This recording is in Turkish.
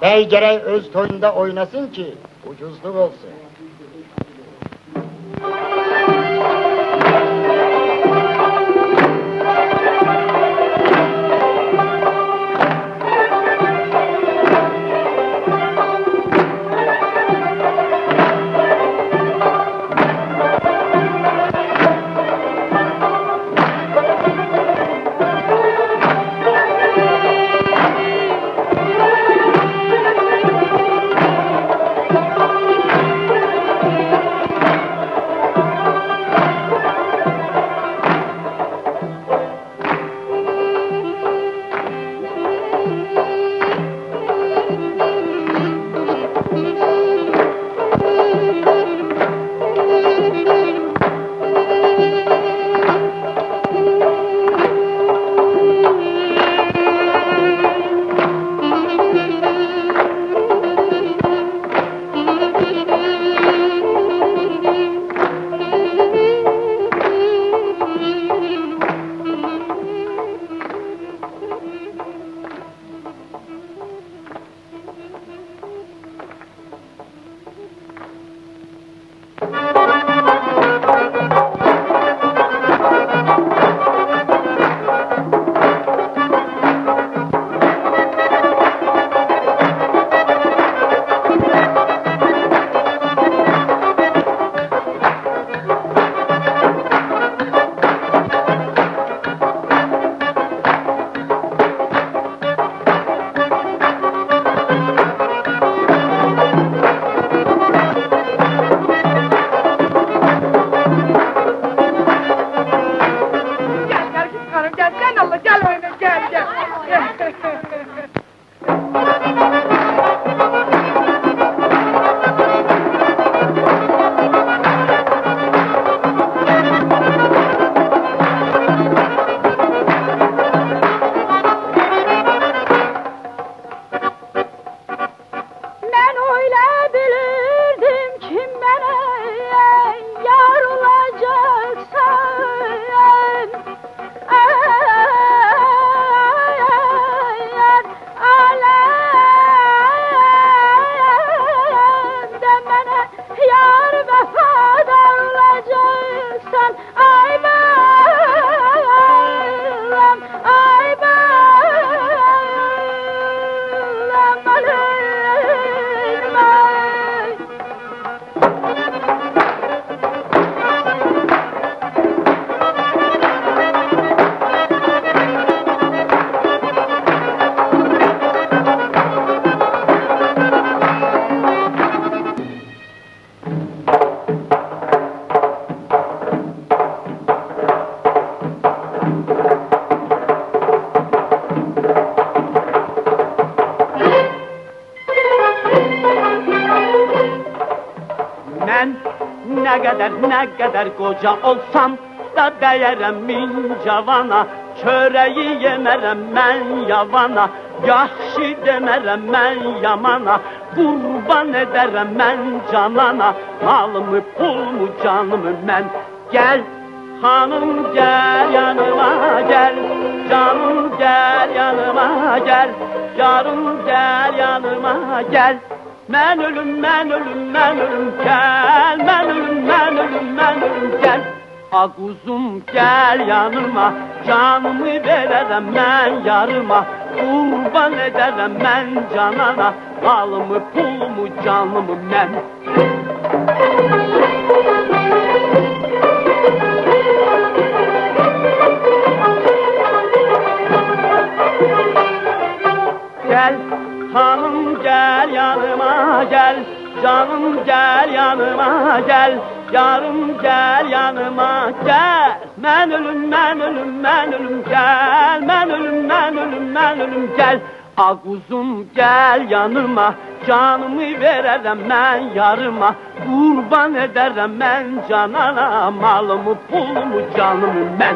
Bey gerek öz toyunda oynasın ki ucuzluk olsun. Ne kadar koca olsam da değerem min cavana. Çöreği yemerem ben yavana, yahşi demerem ben yamana. Kurban ederem ben canana, malımı pulumu canımı ben. Gel hanım gel yanıma gel, canım gel yanıma gel, yarım gel yanıma gel. Men ölüm, men ölüm, men ölüm gel, men ölüm, men ölüm, men ölüm gel. Aguzum gel yanıma, canımı veririm ben yarıma. Kurban ederim ben canana, malımı pulumu canımı ben. Gel hanım gel yanıma gel, canım gel yanıma gel, yarım gel yanıma gel. Men ölüm, men ölüm, men ölüm gel, men ölüm, men ölüm, men ölüm gel. Aguzum gel yanıma, canımı veririm ben yarıma. Kurban ederim ben canana, malımı pulumu canımı ben.